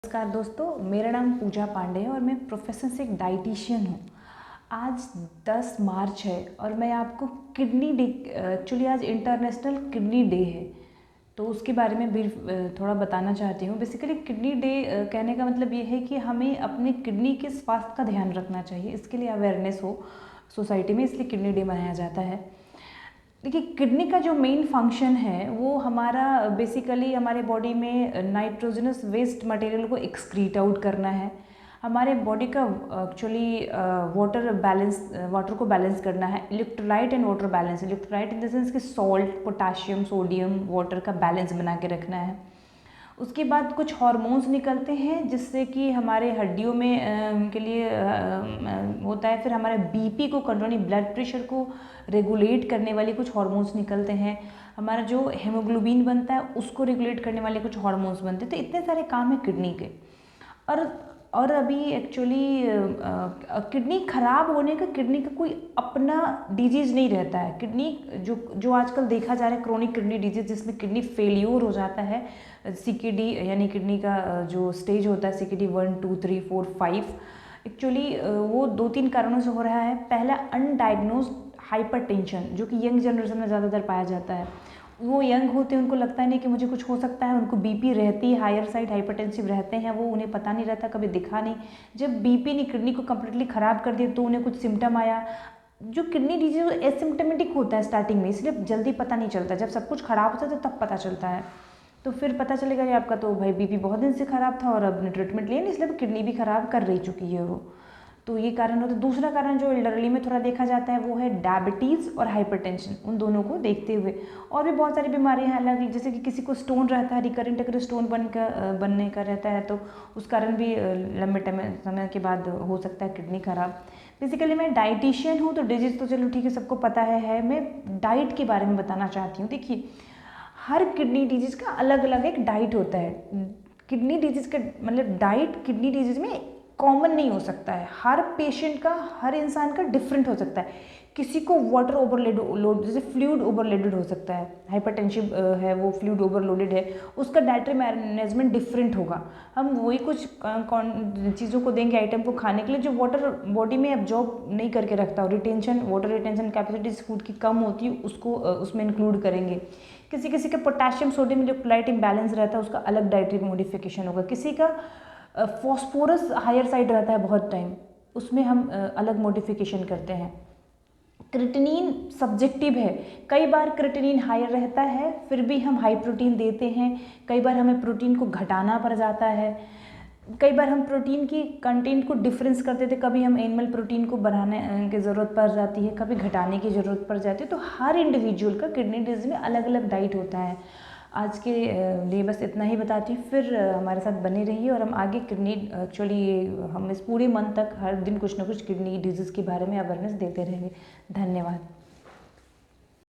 नमस्कार दोस्तों, मेरा नाम पूजा पांडे है और मैं प्रोफेशन से एक डाइटिशियन हूँ। आज 10 मार्च है और मैं आपको किडनी डे, एक्चुअली आज इंटरनेशनल किडनी डे है, तो उसके बारे में भी थोड़ा बताना चाहती हूँ। बेसिकली किडनी डे कहने का मतलब ये है कि हमें अपने किडनी के स्वास्थ्य का ध्यान रखना चाहिए, इसके लिए अवेयरनेस हो सोसाइटी में, इसलिए किडनी डे मनाया जाता है। देखिए, किडनी का जो मेन फंक्शन है वो हमारा बेसिकली हमारे बॉडी में नाइट्रोजनस वेस्ट मटेरियल को एक्सक्रीट आउट करना है, हमारे बॉडी का एक्चुअली वाटर को बैलेंस करना है, electrolyte and water balance. Electrolyte in the sense कि सॉल्ट, पोटाशियम, सोडियम, वाटर का बैलेंस बना के रखना है। उसके बाद कुछ हार्मोन्स निकलते हैं जिससे कि हमारे हड्डियों में के लिए होता है। फिर हमारे बीपी को कंट्रोल, ब्लड प्रेशर को रेगुलेट करने वाले कुछ हार्मोन्स निकलते हैं। हमारा जो हेमोग्लोबिन बनता है उसको रेगुलेट करने वाले कुछ हार्मोन्स बनते हैं। तो इतने सारे काम है किडनी के। और अभी एक्चुअली किडनी खराब होने का, किडनी का कोई अपना डिजीज़ नहीं रहता है। किडनी जो आजकल देखा जा रहा है क्रोनिक किडनी डिजीज़, जिसमें किडनी फेल्योर हो जाता है, सीकेडी यानी किडनी का जो स्टेज होता है सीकेडी 1, 2, 3, 4, 5, एक्चुअली वो 2-3 कारणों से हो रहा है। पहला, अनडायग्नोज्ड हाइपरटेंशन, जो कि यंग जनरेशन में ज़्यादातर पाया जाता है। वो यंग होते हैं, उनको लगता नहीं कि मुझे कुछ हो सकता है, उनको बीपी रहती है, हायर साइड हाइपरटेंसिव रहते हैं वो, उन्हें पता नहीं रहता, कभी दिखा नहीं। जब बीपी ने किडनी को कम्प्लीटली ख़राब कर दिया तो उन्हें कुछ सिम्टम आया। जो किडनी डिजीज एसिम्टमेटिक होता है स्टार्टिंग में, इसलिए जल्दी पता नहीं चलता। जब सब कुछ ख़राब होता है तो तब पता चलता है। तो फिर पता चलेगा कि आपका तो भाई बीपी बहुत दिन से ख़राब था और अब ने ट्रीटमेंट लिया नहीं, इसलिए किडनी भी ख़राब कर रही चुकी है वो। तो ये कारण होता है। दूसरा कारण जो एल्डरली में थोड़ा देखा जाता है वो है डायबिटीज़ और हाइपरटेंशन। उन दोनों को देखते हुए और भी बहुत सारी बीमारियां हैं अलग, जैसे कि किसी को स्टोन रहता है, रिकरेंट अगर स्टोन बनने का रहता है तो उस कारण भी लंबे समय के बाद हो सकता है किडनी खराब। बेसिकली मैं डाइटिशियन हूँ, तो डिजीज़ तो चलो ठीक है, सबको पता है। मैं डाइट के बारे में बताना चाहती हूँ। देखिए, हर किडनी डिजीज़ का अलग अलग एक डाइट होता है। किडनी डिजीज़ का मतलब डाइट किडनी डिजीज़ में कॉमन नहीं हो सकता है। हर पेशेंट का, हर इंसान का डिफरेंट हो सकता है। किसी को वाटर ओवरलोड, जैसे फ्लूइड ओवरलोडेड हो सकता है, हाइपरटेंसिव है वो, फ्लूइड ओवरलोडेड है, उसका डाइटरी मैनेजमेंट डिफरेंट होगा। हम वही कुछ चीज़ों को देंगे आइटम को खाने के लिए जो वाटर बॉडी में एब्जॉर्ब नहीं करके रखता हो, वाटर रिटेंशन कैपेसिटी फूड की कम होती है, उसको उसमें इंक्लूड करेंगे। किसी किसी का पोटेशियम सोडियम इलेक्ट्रोलाइट इम्बैलेंस रहता है, उसका अलग डाइटरी मॉडिफिकेशन होगा। किसी का फॉस्फोरस हायर साइड रहता है बहुत टाइम, उसमें हम अलग मॉडिफिकेशन करते हैं। क्रिएटिनिन सब्जेक्टिव है, कई बार क्रिएटिनिन हायर रहता है फिर भी हम हाई प्रोटीन देते हैं, कई बार हमें प्रोटीन को घटाना पड़ जाता है, कई बार हम प्रोटीन की कंटेंट को डिफरेंस करते थे, कभी हम एनिमल प्रोटीन को बढ़ाने की ज़रूरत पड़ जाती है, कभी घटाने की ज़रूरत पड़ जाती है। तो हर इंडिविजुअल का किडनी डिजीज में अलग अलग डाइट होता है। आज के लिए बस इतना ही बताती हूँ, फिर हमारे साथ बने रहिए और हम आगे किडनी, एक्चुअली हम इस पूरे मंथ तक हर दिन कुछ ना कुछ किडनी डिजीज़ के बारे में अवेयरनेस देते रहेंगे। धन्यवाद।